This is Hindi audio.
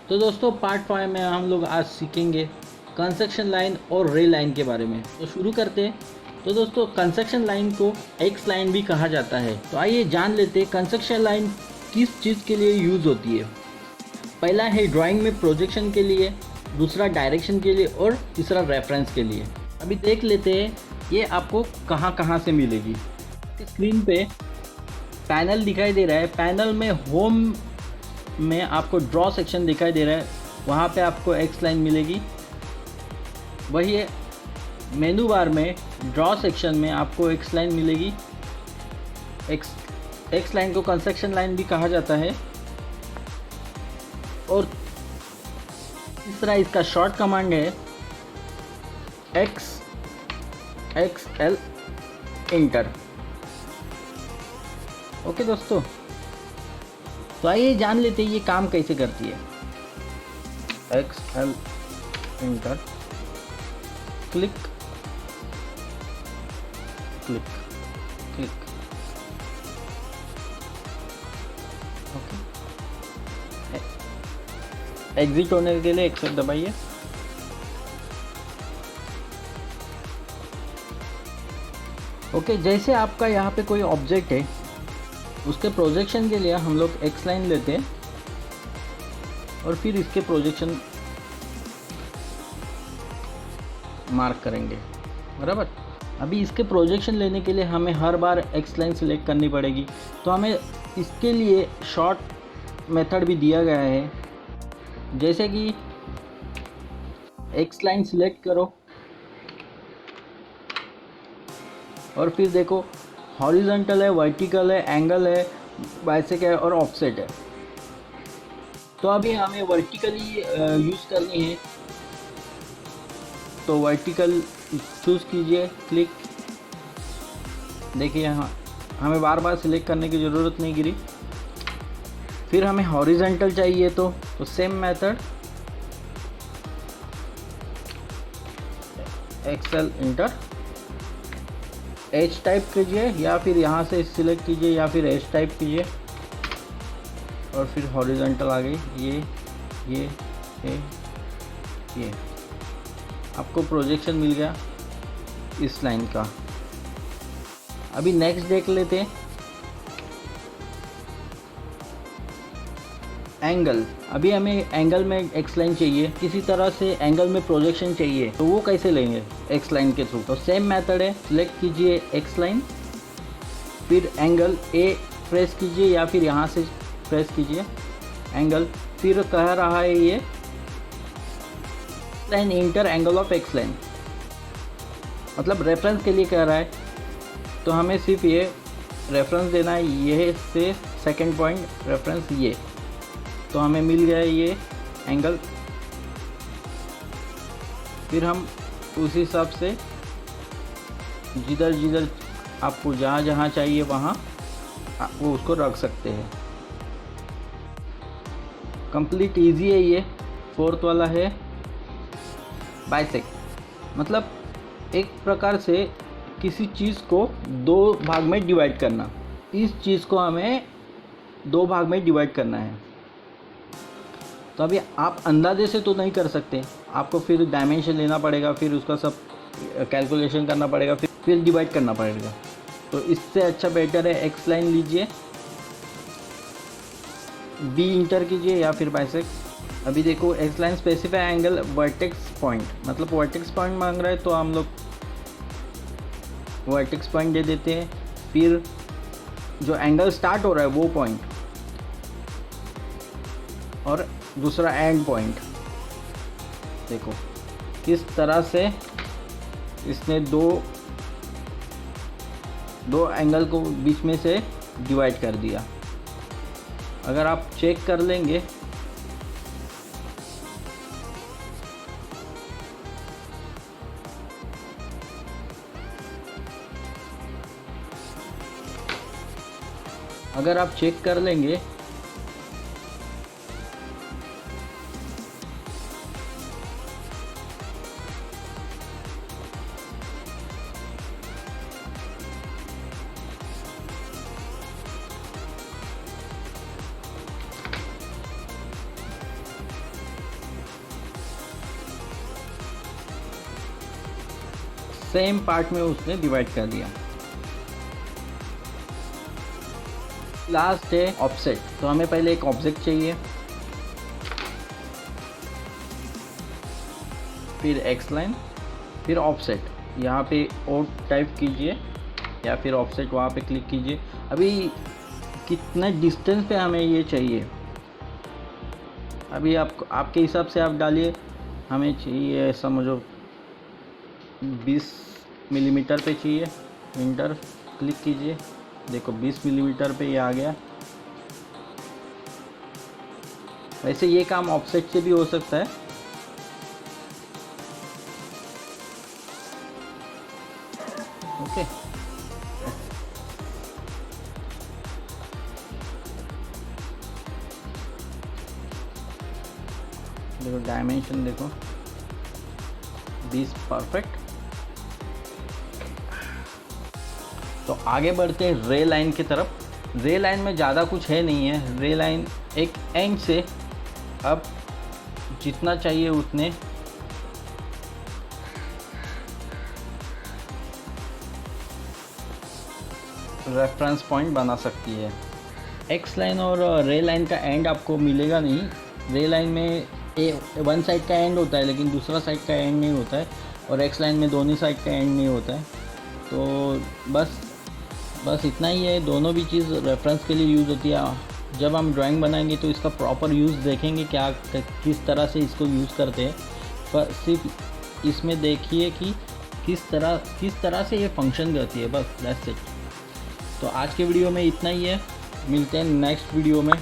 तो दोस्तों पार्ट 5 में हम लोग आज सीखेंगे कंस्ट्रक्शन लाइन और रे लाइन के बारे में। तो शुरू करते हैं। तो दोस्तों कंस्ट्रक्शन लाइन को एक्स लाइन भी कहा जाता है। तो आइए जान लेते हैं कंस्ट्रक्शन लाइन किस चीज़ के लिए यूज़ होती है। पहला है ड्राइंग में प्रोजेक्शन के लिए, दूसरा डायरेक्शन के लिए और तीसरा रेफरेंस के लिए। अभी देख लेते हैं ये आपको कहाँ कहाँ से मिलेगी। स्क्रीन पे पैनल दिखाई दे रहा है। पैनल में होम में आपको ड्रॉ सेक्शन दिखाई दे रहा है, वहाँ पे आपको एक्स लाइन मिलेगी। वही है मेनू बार में ड्रॉ सेक्शन में आपको एक्स लाइन मिलेगी। एक्स लाइन को कंस्ट्रक्शन लाइन भी कहा जाता है। और तीसरा इसका शॉर्ट कमांड है XL इंटर। ओके दोस्तों, तो आइए जान लेते हैं ये काम कैसे करती है। XL inter, click click click. Okay, exit होने के लिए एक्सेप्ट दबाइए। ओके, जैसे आपका यहाँ पे कोई ऑब्जेक्ट है, उसके प्रोजेक्शन के लिए हम लोग एक्स लाइन लेते हैं और फिर इसके प्रोजेक्शन मार्क करेंगे, बराबर। अभी इसके प्रोजेक्शन लेने के लिए हमें हर बार एक्स लाइन सिलेक्ट करनी पड़ेगी। तो हमें इसके लिए शॉर्ट मेथड भी दिया गया है, जैसे कि एक्स लाइन सिलेक्ट करो और फिर देखो हॉरिजॉन्टल है, वर्टिकल है, एंगल है, बाइसेक है और ऑफसेट है। तो अभी हमें वर्टिकली यूज़ करनी है, तो वर्टिकल चूज़ कीजिए, क्लिक। देखिए यहाँ हमें बार बार सिलेक्ट करने की ज़रूरत नहीं गिरी। फिर हमें हॉरिजॉन्टल चाहिए तो same method Excel enter, H type कीजिए या फिर यहाँ से सिलेक्ट कीजिए या फिर एच टाइप कीजिए और फिर हॉरिजॉन्टल आ गई। ये आपको प्रोजेक्शन मिल गया इस लाइन का। अभी नेक्स्ट देख लेते हैं एंगल। अभी हमें एंगल में एक्स लाइन चाहिए, किसी तरह से एंगल में प्रोजेक्शन चाहिए, तो वो कैसे लेंगे एक्स लाइन के थ्रू। तो सेम मेथड है, सिलेक्ट कीजिए एक्स लाइन, फिर एंगल ए प्रेस कीजिए या फिर यहाँ से प्रेस कीजिए एंगल। फिर कह रहा है ये line inter angle of x line, मतलब रेफरेंस के लिए कह रहा है। तो हमें सिर्फ ये रेफरेंस देना है, ये से सेकंड पॉइंट रेफरेंस ये। तो हमें मिल गया ये एंगल। फिर हम उस हिसाब से जिधर आपको जहाँ चाहिए वहाँ वो उसको रख सकते हैं। कंप्लीट इजी है ये। फोर्थ वाला है बाइसेक, मतलब एक प्रकार से किसी चीज़ को दो भाग में डिवाइड करना। इस चीज़ को हमें दो भाग में डिवाइड करना है। तो अभी आप अंदाजे से तो नहीं कर सकते, आपको फिर डायमेंशन लेना पड़ेगा, फिर उसका सब कैलकुलेशन करना पड़ेगा, फिर डिवाइड करना पड़ेगा। तो इससे अच्छा बेटर है एक्स लाइन लीजिए, बी इंटर कीजिए या फिर बाइसेक। अभी देखो x line specify angle vertex point, मतलब वर्टेक्स पॉइंट मांग रहा है तो हम लोग वर्टेक्स पॉइंट दे देते हैं। फिर जो एंगल स्टार्ट हो रहा है वो पॉइंट और दूसरा एंड पॉइंट। देखो किस तरह से इसने दो एंगल को बीच में से डिवाइड कर दिया। अगर आप चेक कर लेंगे सेम पार्ट में उसने डिवाइड कर दिया। लास्ट है ऑफसेट। तो हमें पहले एक ऑब्जेक्ट चाहिए, फिर एक्स लाइन, फिर ऑफसेट। यहाँ पे ओ टाइप कीजिए या फिर ऑफसेट वहाँ पे क्लिक कीजिए। अभी कितना डिस्टेंस पे हमें ये चाहिए, अभी आपके हिसाब से आप डालिए। हमें चाहिए समझो 20 मिलीमीटर पे चाहिए। इंटर क्लिक कीजिए, देखो 20 मिलीमीटर पे ये आ गया। वैसे ये काम ऑफसेट से भी हो सकता है। ओके, देखो डायमेंशन देखो 20 परफेक्ट। तो आगे बढ़ते हैं रे लाइन की तरफ। रे लाइन में ज़्यादा कुछ है नहीं है। रे लाइन एक एंड से अब जितना चाहिए उतने रेफरेंस पॉइंट बना सकती है। एक्स लाइन और रे लाइन का एंड आपको मिलेगा नहीं। रे लाइन में वन साइड का एंड होता है लेकिन दूसरा साइड का एंड नहीं होता है, और एक्स लाइन में दोनों साइड का एंड नहीं होता है। तो बस इतना ही है। दोनों भी चीज़ रेफरेंस के लिए यूज़ होती है। जब हम ड्राइंग बनाएंगे तो इसका प्रॉपर यूज़ देखेंगे क्या किस तरह से इसको यूज़ करते हैं। पर सिर्फ इसमें देखिए कि किस तरह से ये फंक्शन करती है। बस दैट्स इट। तो आज के वीडियो में इतना ही है। मिलते हैं नेक्स्ट वीडियो में।